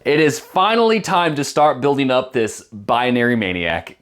It is finally time to start building up this binary Maniac.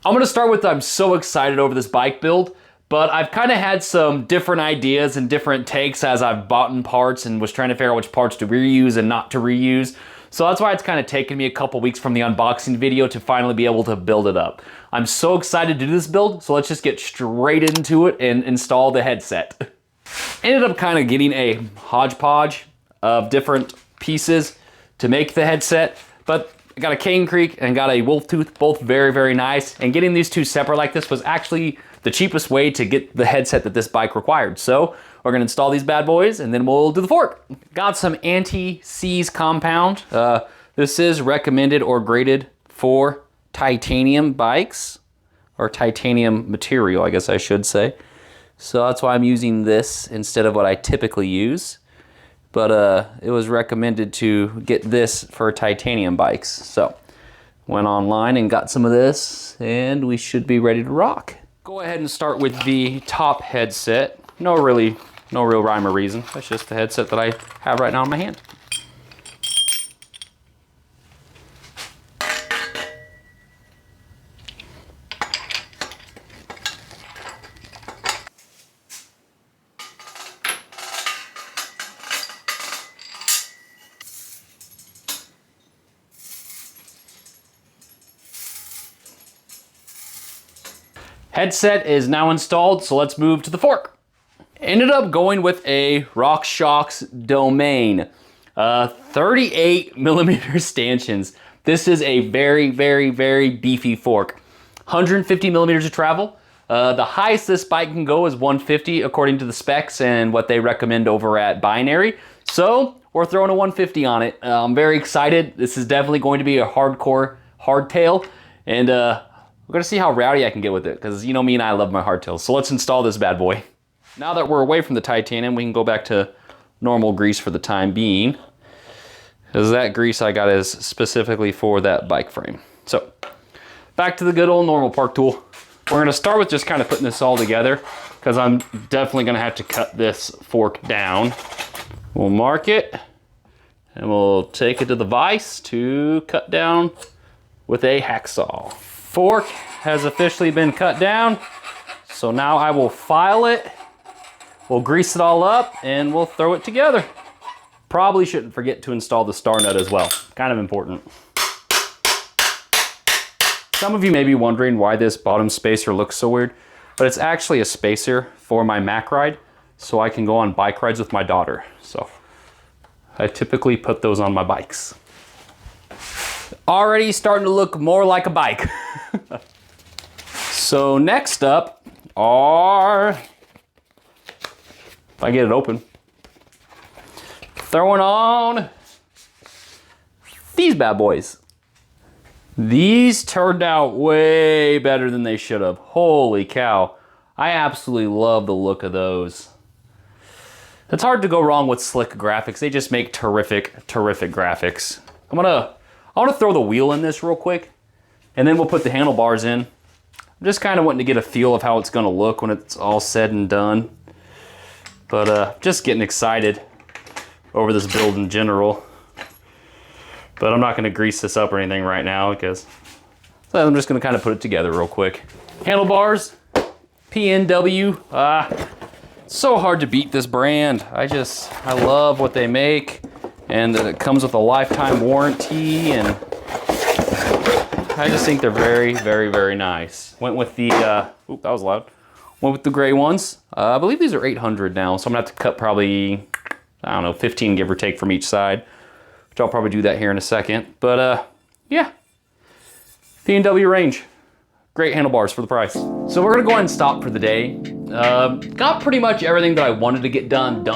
I'm gonna start with I'm so excited over this bike build, but I've kind of had some different ideas and different takes as I've bought in parts and was trying to figure out which parts to reuse and not to reuse. So that's why it's kind of taken me a couple weeks from the unboxing video to finally be able to build it up. I'm so excited to do this build, so let's just get straight into it and install the headset. Ended up kind of getting a hodgepodge of different pieces to make the headset, but I got a Cane Creek and got a Wolf Tooth, both very, very nice. And getting these two separate like this was actually the cheapest way to get the headset that this bike required. So we're gonna install these bad boys and then we'll do the fork. Got some anti-seize compound. This is recommended or graded for titanium bikes, or titanium material, I guess I should say. So that's why I'm using this instead of what I typically use. But it was recommended to get this for titanium bikes. So went online and got some of this and we should be ready to rock. Go ahead and start with the top headset. No real rhyme or reason. That's just the headset that I have right now in my hand. Headset is now installed, so let's move to the fork. Ended up going with a RockShox Domain, 38 millimeter stanchions. This is a very, very, very beefy fork. 150 millimeters of travel. The highest this bike can go is 150 according to the specs and what they recommend over at Binary. So we're throwing a 150 on it. I'm very excited. This is definitely going to be a hardcore hardtail, and we're gonna see how rowdy I can get with it, because you know me and I love my hardtails. So let's install this bad boy. Now that we're away from the titanium, we can go back to normal grease for the time being, because that grease I got is specifically for that bike frame. So back to the good old normal park tool. We're gonna start with just kind of putting this all together, because I'm definitely gonna have to cut this fork down. We'll mark it and we'll take it to the vise to cut down with a hacksaw. Fork has officially been cut down, so now I will file it, we'll grease it all up, and we'll throw it together. Probably shouldn't forget to install the star nut as well, kind of important. Some of you may be wondering why this bottom spacer looks so weird, but it's actually a spacer for my Mac ride, so I can go on bike rides with my daughter. So I typically put those on my bikes. Already starting to look more like a bike. So next up are, if I get it open, throwing on these bad boys. These turned out way better than they should have. Holy cow. I absolutely love the look of those. It's hard to go wrong with slick graphics. They just make terrific, terrific graphics. I want to throw the wheel in this real quick, and then we'll put the handlebars in. I'm just kind of wanting to get a feel of how it's going to look when it's all said and done. But just getting excited over this build in general. But I'm not going to grease this up or anything right now, because so I'm just going to kind of put it together real quick. Handlebars, PNW. It's so hard to beat this brand. I love what they make, and that it comes with a lifetime warranty, and I just think they're very, very, very nice. Went with the, oop, that was loud. Went with the gray ones. I believe these are 800 now, so I'm gonna have to cut probably, I don't know, 15 give or take from each side, which I'll probably do that here in a second. But yeah, P&W range. Great handlebars for the price. So we're gonna go ahead and stop for the day. Got pretty much everything that I wanted to get done.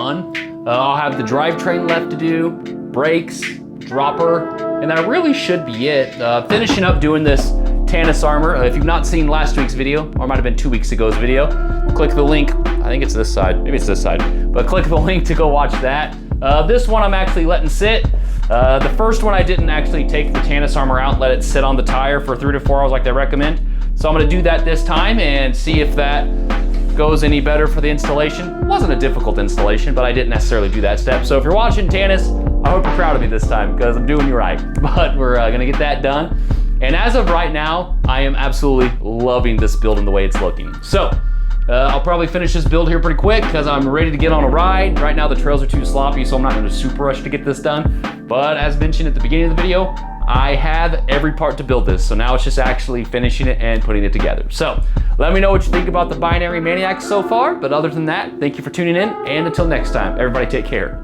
I'll have the drivetrain left to do, brakes, dropper, and that really should be it. Finishing up doing this Tannis armor. If you've not seen last week's video, or it might have been 2 weeks ago's video, click the link. I think it's this side, maybe it's this side, but click the link to go watch that. This one I'm actually letting sit. The first one I didn't actually take the Tannis armor out and let it sit on the tire for 3 to 4 hours like they recommend. So I'm gonna do that this time and see if that goes any better for the installation. It wasn't a difficult installation, but I didn't necessarily do that step. So if you're watching, Tanis, I hope you're proud of me this time because I'm doing you right. But we're gonna get that done. And as of right now, I am absolutely loving this build and the way it's looking. So I'll probably finish this build here pretty quick because I'm ready to get on a ride. Right now the trails are too sloppy, so I'm not in a super rush to get this done. But as mentioned at the beginning of the video, I have every part to build this. So now it's just actually finishing it and putting it together. So let me know what you think about the binary Maniac so far. But other than that, thank you for tuning in. And until next time, everybody take care.